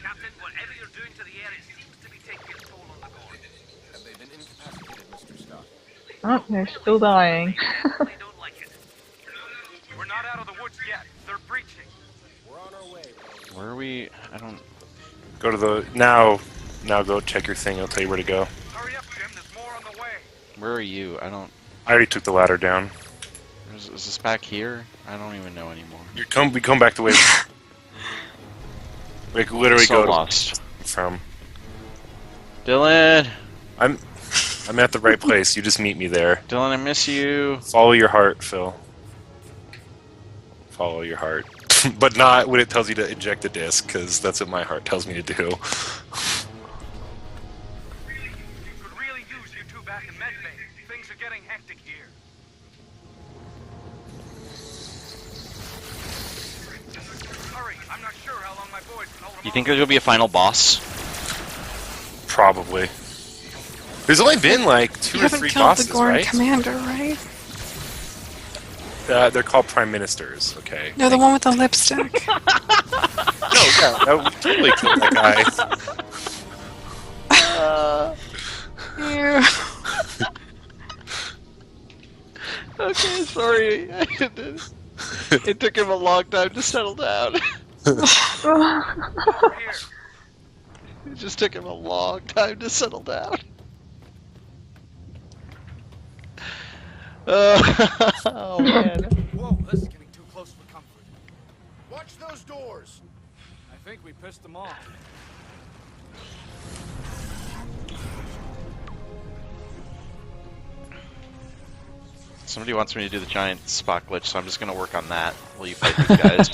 Captain, whatever you're doing to the air, it seems to be taking its toll on the Gorn. Have they been incapacitated, Mr. Scott? Oh, they're still dying. They don't like it. We're not out of the woods yet. They're breaching. We're on our way. Where are we? I don't... Go to the... Now go check your thing. It'll tell you where to go. Hurry up, Jim. There's more on the way. Where are you? I don't... I already took the ladder down. Is this back here? I don't even know anymore. We come back the way we literally So go lost. from. Dylan! I'm at the right place. You just meet me there. Dylan, I miss you. Follow your heart, Phil. Follow your heart. But not when it tells you to eject the disc, because that's what my heart tells me to do. You could really use you two back in medbay. Things are getting hectic here. Hurry. I'm not sure how long my boys can hold them You think there's gonna be a final boss? Probably. There's only been like 2 or 3 bosses, the Gorn right? commander, right? They're called prime ministers, okay? No, the one with the lipstick. No, yeah, we totally killed that guy. Ew. Okay, sorry. It took him a long time to settle down. Here. It just took him a long time to settle down. Oh man. Whoa, this is getting too close for comfort. Watch those doors! I think we pissed them off. Somebody wants me to do the giant spot glitch, so I'm just gonna work on that while you fight these guys.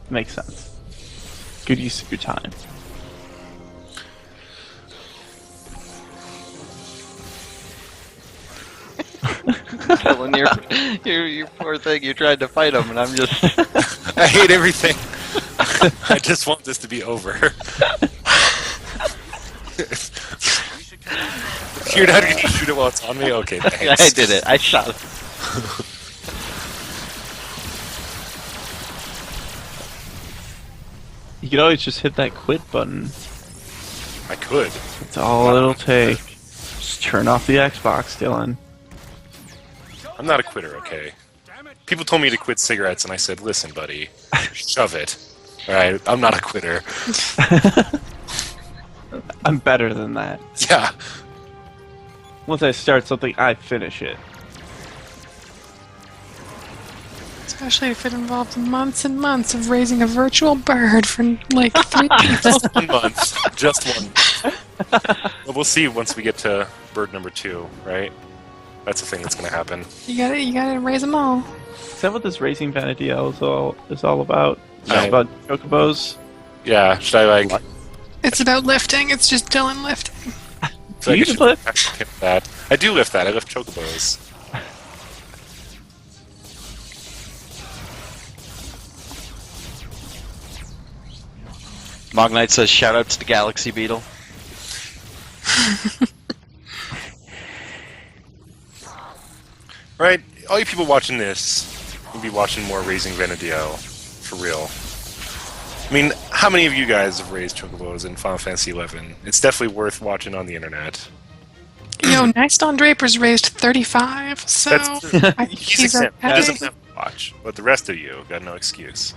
Makes sense. Good use of your time. Dylan, you poor thing, you tried to fight him, and I'm just... I hate everything. I just want this to be over. You're not gonna shoot it while it's on me? Okay, thanks. I did it, I shot him. You could always just hit that quit button. I could. That's all it'll take. Just turn off the Xbox, Dylan. I'm not a quitter, okay? People told me to quit cigarettes, and I said, listen, buddy, shove it. Alright, I'm not a quitter. I'm better than that. Yeah. Once I start something, I finish it. Especially if it involves months and months of raising a virtual bird for like 3 people. 1 month. Just 1 month. Well, we'll see once we get to bird number 2, right? That's the thing that's gonna happen. You gotta raise them all. Is that what this Racing Vanity is all about? Right. About chocobos? Yeah, should I like... It's about lifting. It's just Dylan lifting. So I You should lift? actually tip that. I do lift that. I lift chocobos. Mog Knight says, shoutouts to Galaxy Beetle. Right? All you people watching this will be watching more Raising Venedio. For real. I mean, how many of you guys have raised chocobos in Final Fantasy XI? It's definitely worth watching on the internet. Yo, Nice Don Draper's raised 35, so That's- I think He's he's exempt. He doesn't okay. have to watch. But the rest of you got no excuse.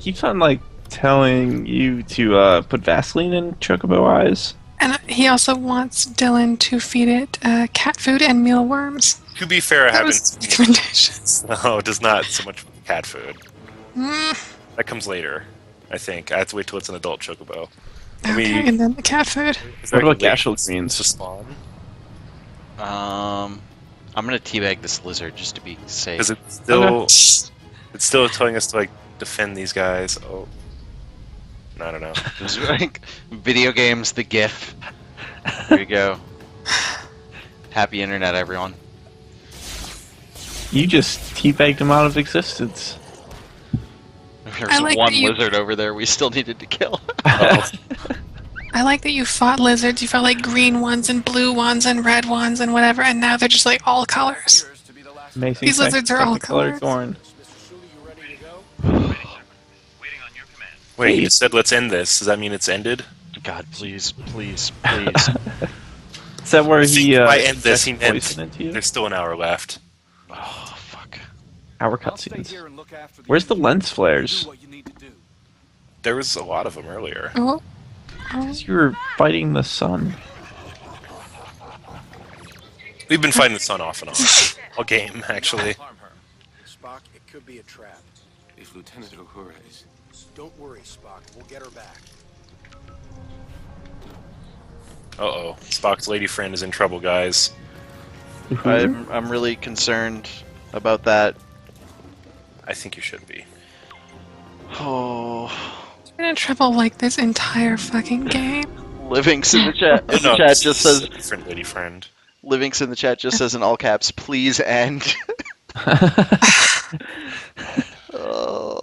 Keeps on, like, telling you to put Vaseline in chocobo eyes. And he also wants Dylan to feed it cat food and mealworms. To be fair, I That was haven't... recommendations. No, it does not so much cat food. Mm, That comes later, I think. I have to wait till it's an adult chocobo. I okay, mean, and then the cat food. is that What about like Gashel to greens? spawn? I'm gonna teabag this lizard just to be safe. Because it's still telling us to like defend these guys. Oh, I don't know. Just like video games, the GIF. There you go. Happy internet, everyone. You just teabagged him out of existence. There's I like one that you- lizard over there we still needed to kill. Oh, I like that you fought lizards. You fought like green ones and blue ones and red ones and whatever, and now they're just like all colors. Appears to be the last. Amazing. These lizards are all colored colored. corn. Mr. Shuli, you ready to go? Waiting on Wait, you said let's end this. Does that mean it's ended? God, please, please, please. Is that where I think he if I end this, he injects meant poison into you? there's still an hour left. Oh, fuck. Hour cutscenes. Where's the lens flares? There was a lot of them earlier. Oh, Because you were fighting the sun. We've been fighting the sun off and on. All game, actually. Harm her. Spock, it could be a trap. If Lieutenant Uhura is... Don't worry, Spock. We'll get her back. Uh-oh. Spock's lady friend is in trouble, guys. I'm really concerned about that. I think you should be. Oh. I've been in trouble like this entire fucking game. Livings in the chat. Oh, no, chat this just is says. a different lady friend. Livings in the chat just says in all caps, please end. Oh.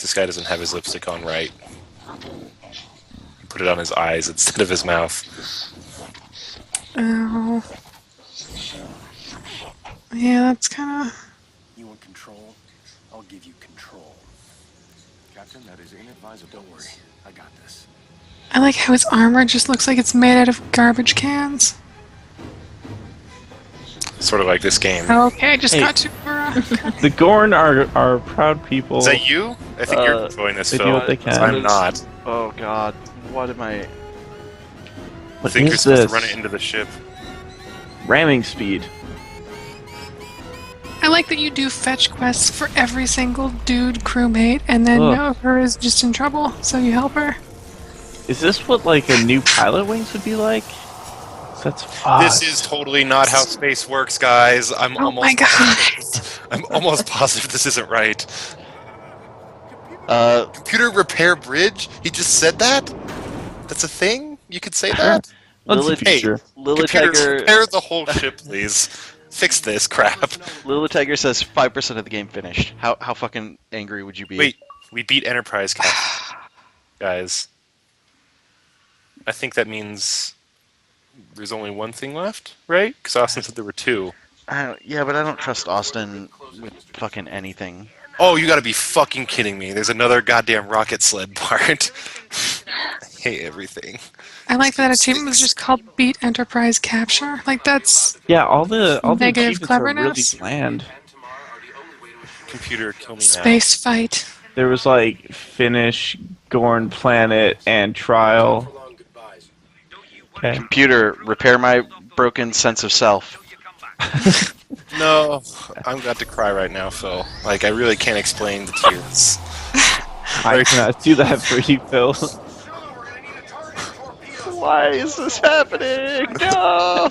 This guy doesn't have his lipstick on right. He put it on his eyes instead of his mouth. Oh. Yeah, that's kind of... You want control? I'll give you control. Captain, that is inadvisable. Don't worry. I got this. I like how his armor just looks like it's made out of garbage cans. Sort of like this game. Okay, I just Hey. got to... The Gorn are proud people. Is that you? I think you're enjoying this they do film. what they can. I'm not. Oh god. What am I. I What think you're is supposed this? to run it into the ship. Ramming speed. I like that you do fetch quests for every single dude crewmate, and then Ugh. her is just in trouble, so you help her. Is this what like a new pilot wings would be like? That's This is totally not how space works, guys. I'm Oh my I'm almost positive this isn't right. Uh, Computer repair bridge? He just said that? That's a thing? You could say that? Let's Lilith- see future. Lilith Computer, Tiger. repair the whole ship, please. Fix this crap. Lilith Tiger says 5% of the game finished. How fucking angry would you be? Wait, we beat Enterprise, guys. I think that means there's only one thing left, right? Because Austin said there were two. Yeah, but I don't trust Austin with fucking anything. Oh, you gotta be fucking kidding me. There's another goddamn rocket sled part. I hate everything. I like that achievement was just called Beat Enterprise Capture. Like, that's... Yeah, all the Negative achievements are really cleverness. bland. Computer, kill me now. Space fight. There was like finish, Gorn planet, and trial. Long goodbyes. Okay. Computer, repair my broken sense of self. No, I'm about to cry right now, Phil. Like, I really can't explain the tears. I cannot do that for you, Phil. Why is this happening? No!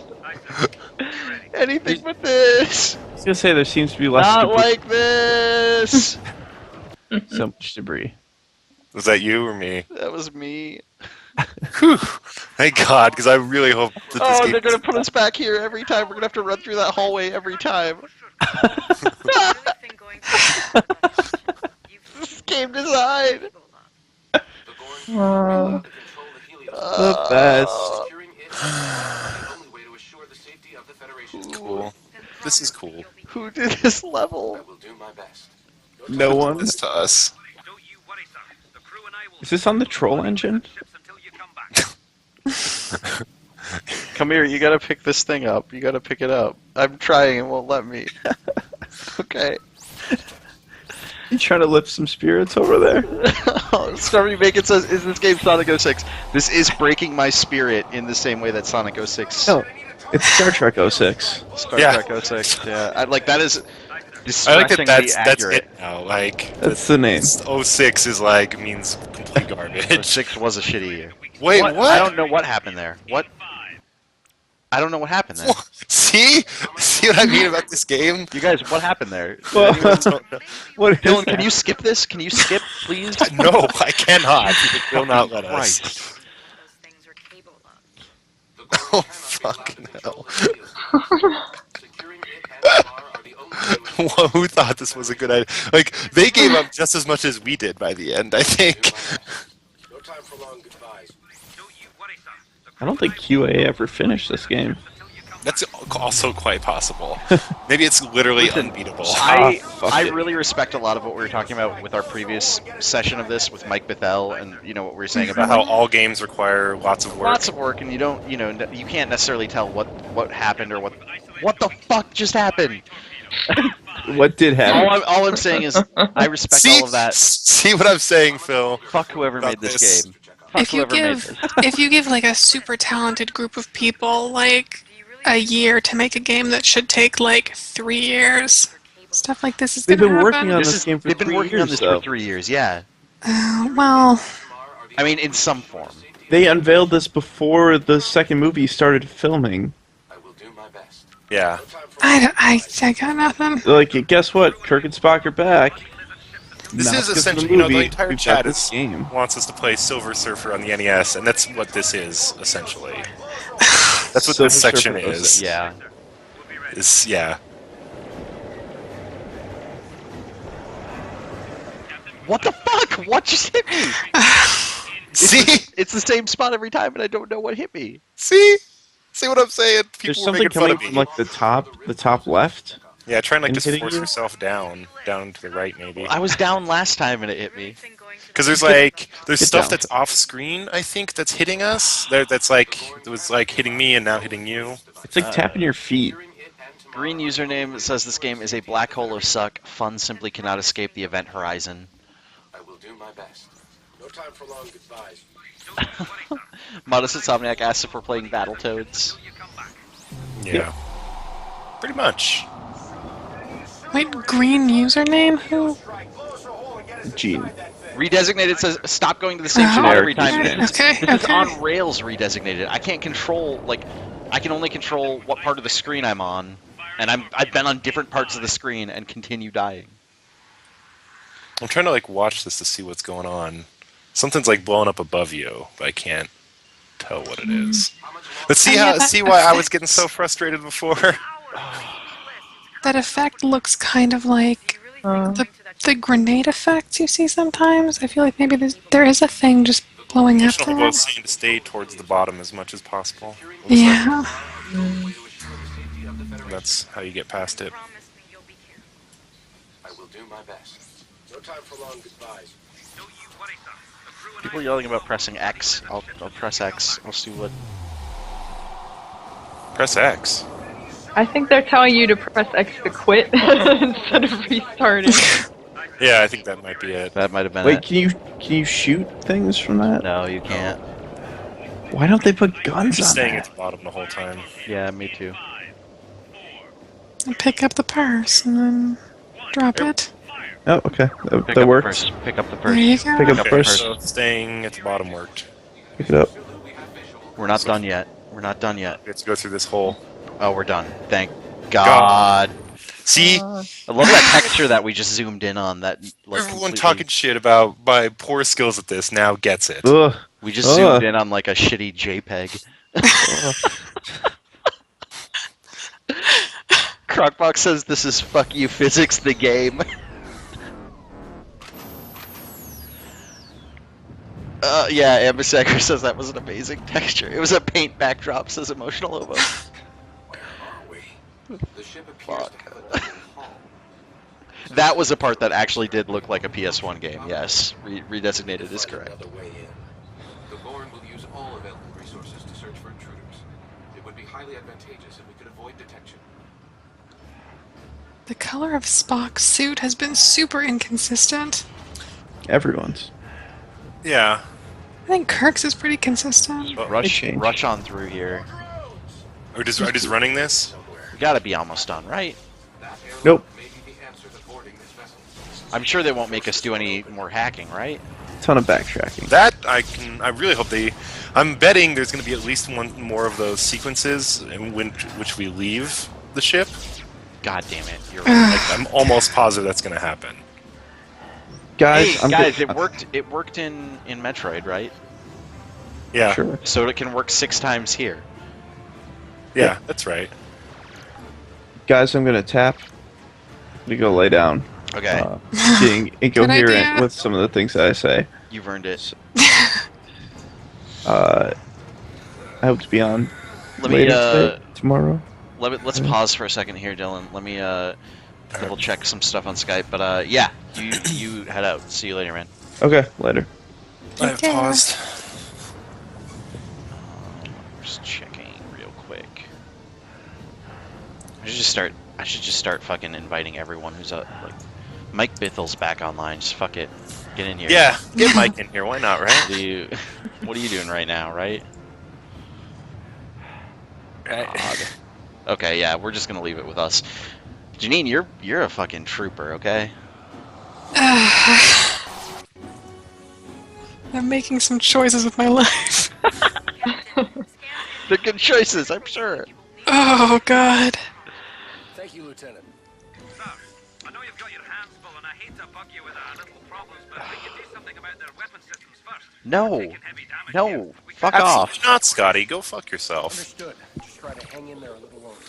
Anything but this! I was gonna say there seems to be less Not debris. like this! So much debris. Was that you or me? That was me. Whew. Thank God, because I really hope that this Oh, game... they're gonna put us back here every time. We're gonna have to run through that hallway every time. This game design! The best. Securing it is the only way to assure the safety of the Federation. Cool. This is cool. Who did this level? I will do my best. No one. This to us. Don't you worry, son. The crew and I will Is this on the troll engine? ships until you come back. Come here, you gotta pick this thing up. You gotta pick it up. I'm trying, it won't let me. Okay. You trying to lift some spirits over there? Somebody make it says, is this game Sonic 06? This is breaking my spirit in the same way that Sonic 06. No, it's Star Trek 06. Star Yeah. Trek 06. Yeah, I like that is I like that distressingly that's accurate. it now. Like, That's the name. 06 is like, means complete garbage. 06 was a shitty year. Wait, I what? don't know what happened there. What? I don't know what happened there. See? See what I mean about this game? You guys, what happened there? Well, Don't know. what is Dylan, that? can you skip this? Can you skip, please? No, I cannot. It will not let us. Christ. Oh, fucking hell. Securing it and Tamar are the only way to Well, who thought this was a good idea? Like, they gave up just as much as we did by the end, I think. No time for long goodbyes. Don't you worry, son. The I don't think QA ever finished this game. That's also quite possible. Maybe it's literally unbeatable. I fuck I it. really respect a lot of what we were talking about with our previous session of this with Mike Bethel, and you know what we were saying About about how all games require lots of work. lots of work, and you don't, you know, you can't necessarily tell what happened or what the fuck just happened. What did happen? All I'm saying is I respect See, all of that. see what I'm saying, Phil? Fuck whoever about made this this. game. Fuck If you whoever made give this. if you give like a super talented group of people like a year to make a game that should take like 3 years, stuff like this is They've gonna been happen. working on this game for They've been 3 working on years, this though. for 3 years. Yeah, Well, I mean in some form. They unveiled this before the second movie started filming. I will do my best. Yeah. I got nothing. They're like, guess what? Kirk and Spock are back. This Not is 'cause of essentially, the you know, the movie, entire we've chat got this game. wants us to play Silver Surfer on the NES, and that's what this is, essentially. That's what Silver this section Surfer is. Yeah. Yeah. What the fuck? What just hit me? See? It's the same spot every time, and I don't know what hit me. See? See what I'm saying? There's People were something making fun coming of me. from like the top left. Yeah, try and like and just hitting force you? yourself down to the right, maybe. I was down last time and it hit me. Because there's Get stuff down. that's off screen, I think, that's hitting us. That's like it was like hitting me and now hitting you. It's like tapping your feet. Green username says this game is a black hole of suck. Fun simply cannot escape the event horizon. I will do my best. No time for long goodbyes. Modest Insomniac asks if we're playing Battletoads. Yeah. Pretty much. Wait, green username? Who? Gene. Redesignated says stop going to the same Oh, spot every time. generic Okay, It's okay. on rails redesignated. I can't control, like, I can only control what part of the screen I'm on, and I've been on different parts of the screen and continue dying. I'm trying to like watch this to see what's going on. Something's like blowing up above you, but I can't tell what it is. But see Oh, yeah, how that see why I was affects- getting so frustrated before? That effect looks kind of like the grenade effects you see sometimes. I feel like maybe there is a thing just blowing up Well, there. it's saying to stay towards the bottom as much as possible. Yeah. That's how you get past it. I will do my best. No time for long goodbyes. People are yelling about pressing X. I'll press X. I'll see what. Press X. I think they're telling you to press X to quit instead of restarting. Yeah, I think that might be it. That might have been Wait, it. can you shoot things from that? No, you can't. Why don't they put I'm guns just on staying at that? the bottom the whole time. Yeah, me too. And pick up the purse and then drop it. Oh, okay. Pick That up works. The purse. Pick up the There you purse. go. Pick up the Okay, purse. so staying at the bottom worked. Pick it up. We're not done yet. We're not done yet. We have to go through this hole. Oh, we're done. Thank God. See? I love that texture that we just zoomed in on. That like Everyone completely- talking shit about my poor skills at this now gets it. Ugh. We just zoomed in on like a shitty JPEG. Crocbox says this is fuck you physics the game. Yeah, Ambisacker says that was an amazing texture. It was a paint backdrop, says Emotional Oboe. The ship appears to have a double hull. That was a part that actually did look like a PS1 game, yes. Redesignated is correct. Another way in. The Gorn will use all available resources to search for intruders. It would be highly advantageous if we could avoid detection. The color of Spock's suit has been super inconsistent. Everyone's. Yeah. I think Kirk's is pretty consistent. change. Rush on through here. Are just running this? We gotta be almost done, right? That airlock Nope. may be the answer to boarding this vessel. I'm sure they won't make us do any more hacking, right? Ton of backtracking. That I really hope they. I'm betting there's going to be at least one more of those sequences in which we leave the ship. God damn it, you're right. Like, I'm almost positive that's going to happen. Guys, Hey, I'm guys, good. it worked. It worked in Metroid, right? Yeah. Sure. So it can work 6 times here. Yeah, that's right. Guys, I'm gonna tap. We go lay down. Okay, Being incoherent idea. with some of the things that I say. you've earned it. I hope to be on Let me later today, tomorrow. let's pause for a second here, Dylan. Let me double check some stuff on Skype. But yeah, you head out. See you later, man. Okay, later. I've paused. Just checking real quick. I should just start fucking inviting everyone who's like Mike Bithel's back online. Just fuck it. Get in here. Yeah, get Mike in here. Why not, right? What are you doing right now, right? God. Okay, yeah, we're just gonna leave it with us. Janine, you're a fucking trooper, okay? I'm making some choices with my life. They're good choices, I'm sure. Oh, God. Thank you, Lieutenant. Sir, I know you've got your hands full, and I hate to bug you with our little problems, but could you do something about their weapon systems first? No. Taking heavy damage No. here. We Fuck can't- off. Absolutely not, Scotty. Go fuck yourself. Understood. Just try to hang in there a little longer.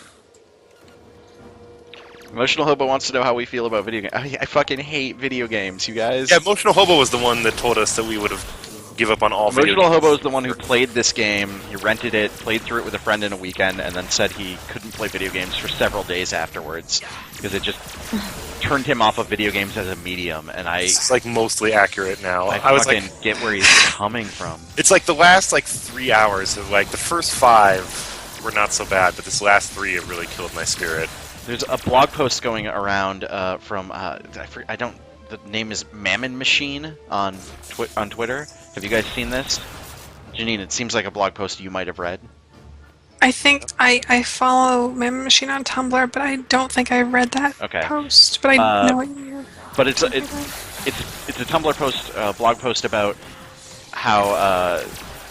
Emotional Hobo wants to know how we feel about video games. I fucking hate video games, you guys. Yeah, Emotional Hobo was the one that told us that we would have give up on all video Emotional games. Hobo is the one who played this game. He rented it, played through it with a friend in a weekend, and then said he couldn't play video games for several days afterwards because it just turned him off of video games as a medium. And It's like mostly accurate now. I was fucking like, get where he's coming from. it's like the last 3 hours of the first 5 were not so bad, but this last 3 have really killed my spirit. There's a blog post going around from the name is Mammon Machine on Twitter. Have you guys seen this? Janine, it seems like a blog post you might have read. I think I follow Mammon Machine on Tumblr, but I don't think I read that post. But I know what you mean. But it's a Tumblr post, blog post about how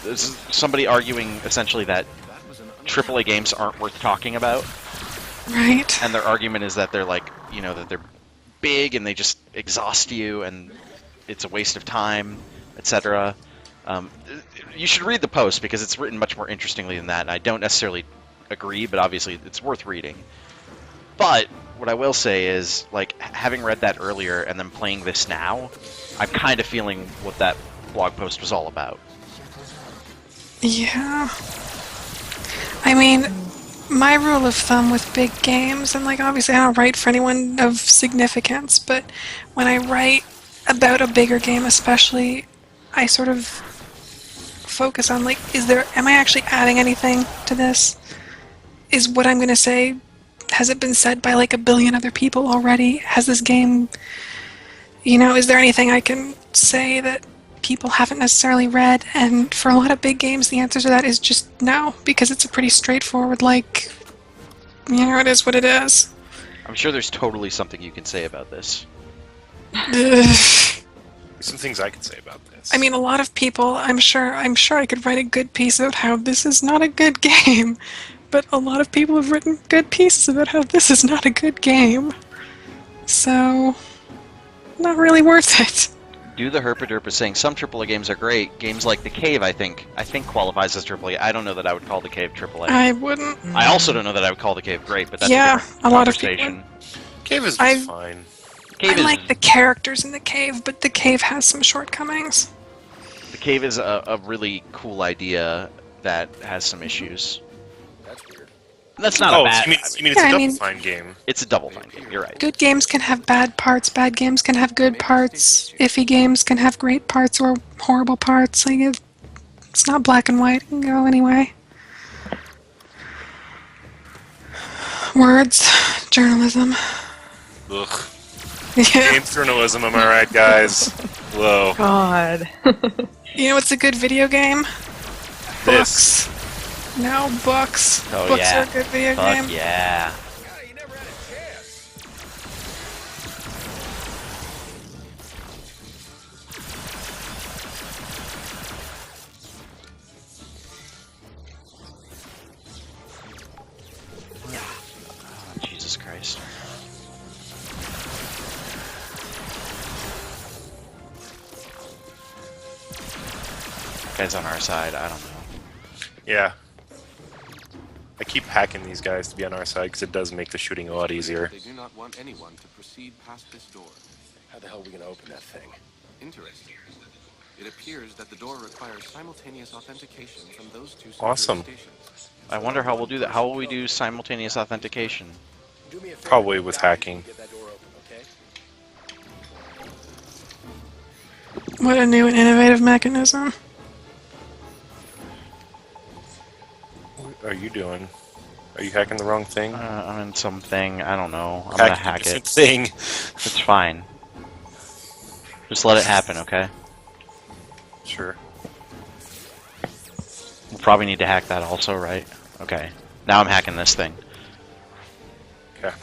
there's somebody arguing essentially that AAA games aren't worth talking about. Right. And their argument is that they're that they're big and they just exhaust you and it's a waste of time, etc. You should read the post because it's written much more interestingly than that, and I don't necessarily agree, but obviously it's worth reading. But what I will say is, having read that earlier and then playing this now, I'm kind of feeling what that blog post was all about. Yeah. I mean, my rule of thumb with big games, and obviously I don't write for anyone of significance, but when I write about a bigger game especially, I sort of focus on am I actually adding anything to this? Is what I'm going to say, has it been said by a billion other people already? Has this game, is there anything I can say that people haven't necessarily read? And for a lot of big games, the answer to that is just no, because it's a pretty straightforward, it is what it is. I'm sure there's totally something you can say about this. There's some things I could say about this. I mean, a lot of people, I'm sure I could write a good piece about how this is not a good game, but a lot of people have written good pieces about how this is not a good game. So, not really worth it. Do the Herpaderp is saying some AAA games are great. Games like The Cave, I think qualifies as AAA. I don't know that I would call The Cave AAA. I wouldn't. I also don't know that I would call The Cave great, but that's Yeah, a different a lot of conversation. Cave is I- fine. Cave I like the characters in The Cave, but The Cave has some shortcomings. The Cave is a really cool idea that has some issues. That's weird. That's not a bad. you mean it's Yeah, a I Double mean- Fine game? It's a Double Fine game. You're right. Good games can have bad parts, bad games can have good parts, iffy games can have great parts or horrible parts. It's not black and white, it can go anyway. Words, journalism. Ugh. Yeah. Game journalism, am I right, guys? Whoa. God. You know what's a good video game? This. Books. No, books. Oh, Books yeah. are a good video Fuck game. yeah. Oh, Jesus Christ. Guy's on our side, I don't know. Yeah. I keep hacking these guys to be on our side because it does make the shooting a lot easier. They do not want anyone to proceed past this door. How the hell are we gonna open that thing? Interesting. It appears that the door requires simultaneous authentication from those two Awesome. stations. I wonder how we'll do that. How will we do simultaneous authentication? Do me a favor, Probably get with down hacking. and Get that door open, okay? What a new and innovative mechanism. What are you doing? Are you hacking the wrong thing? I'm in something. I don't know. I'm gonna Hacking a hack different it. thing. It's fine. Just let it happen, okay? Sure. We'll probably need to hack that also, right? Okay. Now I'm hacking this thing. Okay.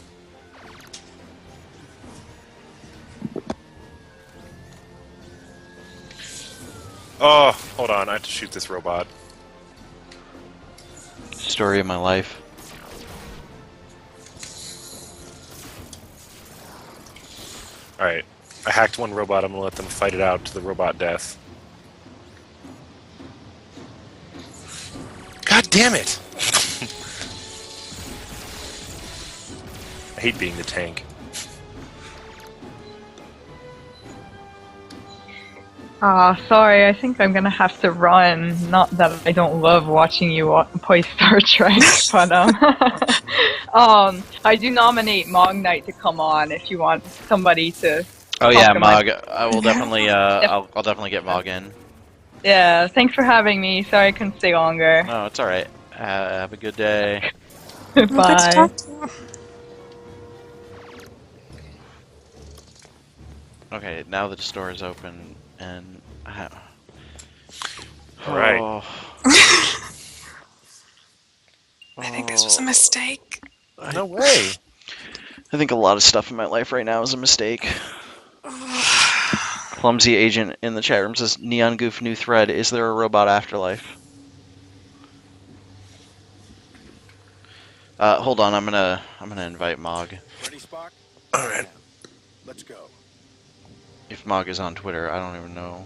Oh, hold on. I have to shoot this robot. Story of my life. Alright. I hacked one robot. I'm gonna let them fight it out to the robot death. God damn it! I hate being the tank. Sorry, I think I'm gonna have to run. Not that I don't love watching you play Star Trek, but I do nominate Mog Knight to come on if you want somebody to. Oh yeah, talk about- Mog. I will definitely. I'll definitely get Mog in. Yeah, thanks for having me. Sorry I couldn't stay longer. No, it's all right. Have a good day. Well, good to Bye. talk to you. Okay, now the store is open, and Right. Oh. I think this was a mistake. No way. I think a lot of stuff in my life right now is a mistake. Clumsy Agent in the chat room says, Neon Goof new thread, is there a robot afterlife? Hold on, I'm gonna invite Mog. Ready, Spock? Alright. Let's go. If Mog is on Twitter, I don't even know.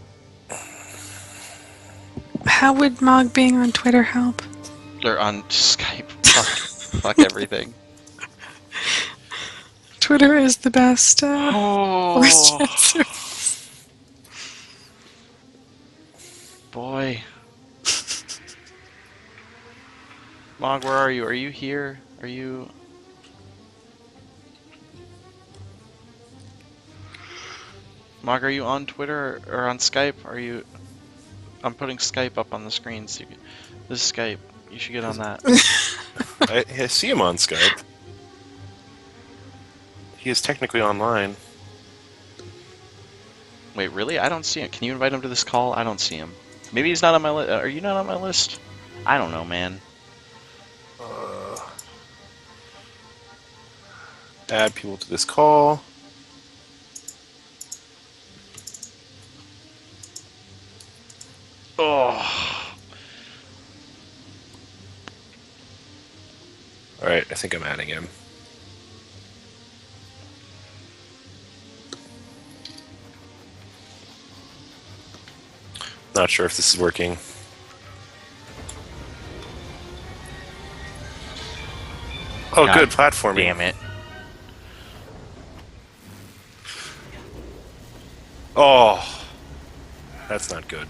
How would Mog being on Twitter help? They're on Skype. Fuck everything. Twitter is the best voice Oh, chat service. boy. Mog, where are you? Are you here? Are you... Mog, are you on Twitter or on Skype? Are you... I'm putting Skype up on the screen. So this is Skype. You should get on that. I see him on Skype. He is technically online. Wait, really? I don't see him. Can you invite him to this call? I don't see him. Maybe he's not on my list. Are you not on my list? I don't know, man. Add people to this call. Oh. Alright, I think I'm adding him. Not sure if this is working. Oh, God good platforming. Damn it. Oh, that's not good.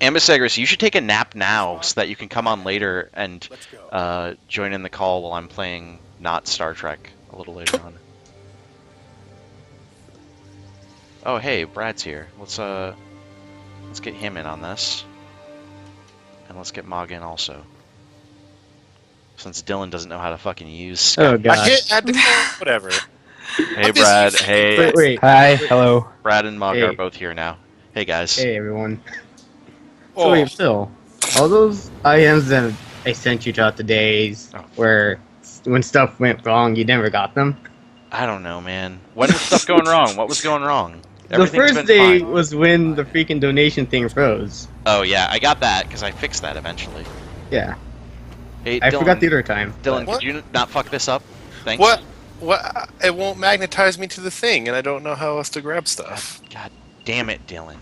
Ambasagris, you should take a nap now so that you can come on later and Let's go. join in the call while I'm playing not Star Trek a little later on. Oh, hey, Brad's here. Let's get him in on this, and let's get Mog in also. Since Dylan doesn't know how to fucking use Skype. Oh I god. hit add to call. Whatever. Hey, Brad. Hey, Wait. Hi. Hello. Brad and Mog Hey. are both here now. Hey, guys. Hey everyone. Oh. So wait, Phil. All those items that I sent you throughout the days, Oh. where when stuff went wrong, you never got them. I don't know, man. When was stuff going wrong? What was going wrong? The Everything's first been day fine. was when the freaking donation thing froze. Oh yeah, I got that because I fixed that eventually. Yeah. Hey, I Dylan, forgot the other time. Dylan, What? could you not fuck this up? Thanks. What? What? It won't magnetize me to the thing, and I don't know how else to grab stuff. God damn it, Dylan.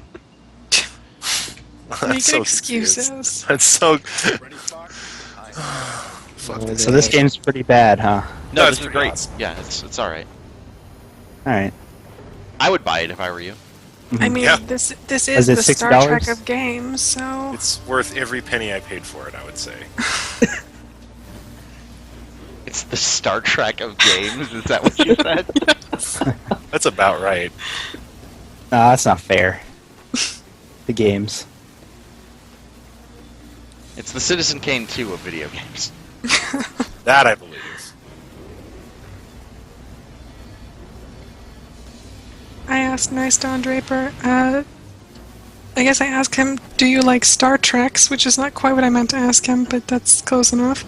Make so excuses. confused. That's so. Ready, Spock? Fuck this. So this game's pretty bad, huh? No, it's this is pretty great. awesome. Yeah, it's all right. All right. I would buy it if I were you. I mean, Yeah. this Is is it the Star $6? Trek of games, so It's worth every penny I paid for it, I would say. It's the Star Trek of games. Is that what you said? That's about right. No, that's not fair. The games. It's the Citizen Kane 2 of video games. That I believe. I asked Nice Don Draper, I guess I asked him, do you like Star Treks? Which is not quite what I meant to ask him, but that's close enough.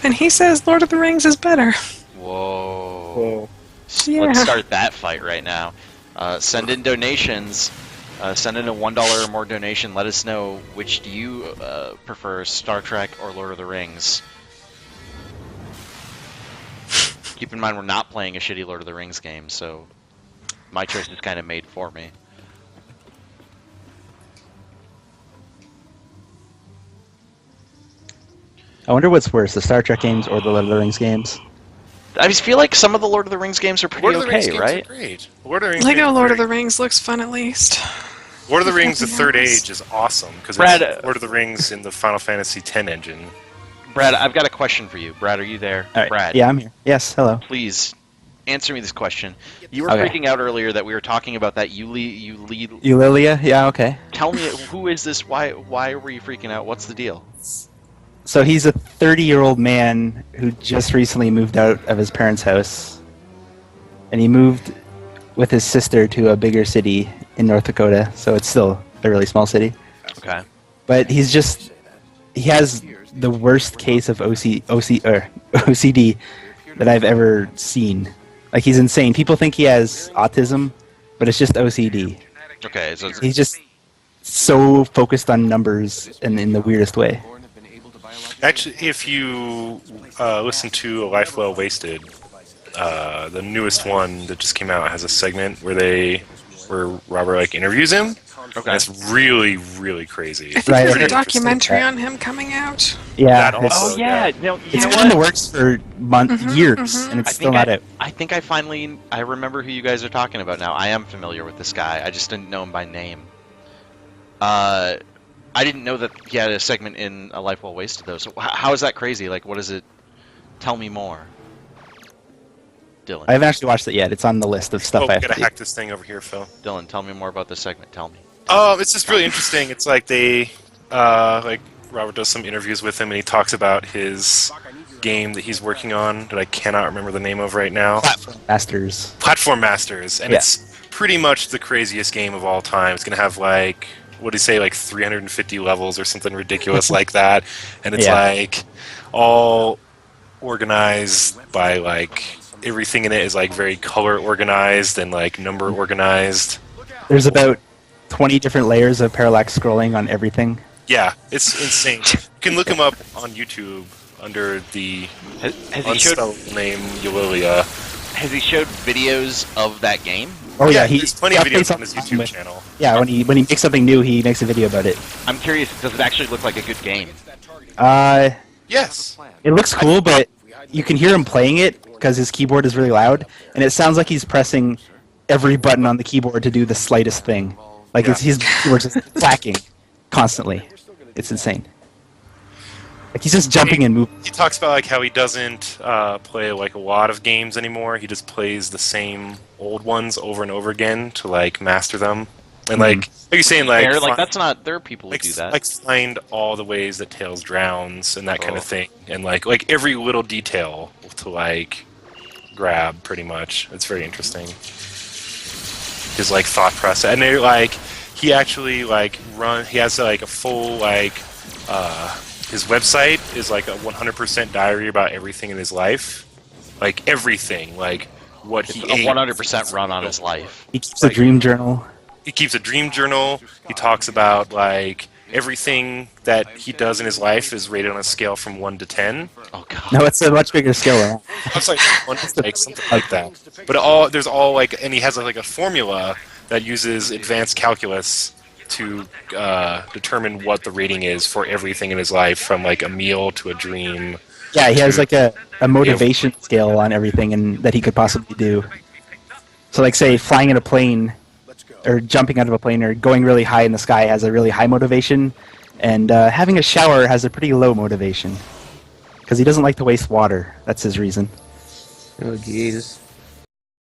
And he says Lord of the Rings is better. Whoa. Yeah. Let's start that fight right now. Send in donations. Send in a $1 or more donation. Let us know which do you prefer, Star Trek or Lord of the Rings. Keep in mind we're not playing a shitty Lord of the Rings game, so my choice is kind of made for me. I wonder what's worse, the Star Trek games or the Lord of the Rings games? I just feel like some of the Lord of the Rings games are pretty Lord of the Rings okay, games right? are great. Lord of the Rings Lego games are Lord of the great. Rings looks fun at least. Lord of the Rings: The Nothing Third else. Age is awesome because Brad, it's Lord of the Rings in the Final Fantasy X engine. Brad, I've got a question for you. Brad, are you there? All right. Brad, Yeah, I'm here. Yes, hello. please answer me this question. You were Okay. freaking out earlier that we were talking about that you lead. Eulilia? Yeah, okay. Tell me, who is this? Why were you freaking out? What's the deal? So he's a 30-year-old man who just recently moved out of his parents' house. And he moved with his sister to a bigger city in North Dakota, so it's still a really small city. Okay. But he has the worst case of OCD that I've ever seen. Like, he's insane. People think he has autism, but it's just OCD. Okay, so He's just so focused on numbers and in the weirdest way. Actually, if you listen to A Life Well Wasted, the newest one that just came out has a segment where Robert like interviews him. okay. And it's really, really crazy. I think Right, there's I a heard- documentary on him coming out. Yeah, That it's, also- Oh yeah, no, you it's know been in the what? works for years, and it's I still think not out. I think I finally remember who you guys are talking about now. I am familiar with this guy. I just didn't know him by name. I didn't know that he had a segment in A Life Well Wasted though. So how is that crazy? Like, what is it? Tell me more, Dylan. I haven't actually watched it yet. It's on the list of stuff Oh, I we have gotta to do. hack this thing over here, Phil. Dylan, tell me more about this segment. Tell me. It's just really interesting. It's like they, like Robert does some interviews with him, and he talks about his game that he's working on that I cannot remember the name of right now. Masters. Platform Masters, and Yeah. it's pretty much the craziest game of all time. It's gonna have like, what do you say, like 350 levels or something ridiculous like that, and it's Yeah. like all organized by like everything in it is like very color organized and like number organized. There's about 20 different layers of parallax scrolling on everything. Yeah, it's insane. You can look him up on YouTube under the Has he showed unspelled name Eulilia. Has he showed videos of that game? Oh yeah, he there's plenty of updates videos all on his the time YouTube with- channel. Yeah, when he makes something new, he makes a video about it. I'm curious. Does it actually look like a good game? Yes. It looks cool, but you can hear him playing it because his keyboard is really loud, and it sounds like he's pressing every button on the keyboard to do the slightest thing. Like it's his keyboard's just clacking constantly. It's insane. Like he's just jumping and moving. He talks about like how he doesn't play like a lot of games anymore. He just plays the same old ones over and over again to like master them. And like you're saying, like That's not. There are people who like, do that. like find all the ways that Tails drowns and that kind Oh. of thing, and like every little detail to like grab pretty much. It's very interesting. His like thought process, and they like he actually like he has like a full like his website is like a 100% diary about everything in his life, like everything, like what It's he a ate. 100% run on his life. He keeps a dream journal. He keeps a dream journal. He talks about like everything that he does in his life is rated on a scale from 1 to 10. Oh god. No, it's a much bigger scale. I'm sorry, like something like that. But there's all like, and he has like a formula that uses advanced calculus to determine what the rating is for everything in his life, from like a meal to a dream Yeah, he has like a motivation scale on everything and that he could possibly do. So like say flying in a plane Let's go. or jumping out of a plane or going really high in the sky has a really high motivation, and having a shower has a pretty low motivation because he doesn't like to waste water. That's his reason. Oh, jeez.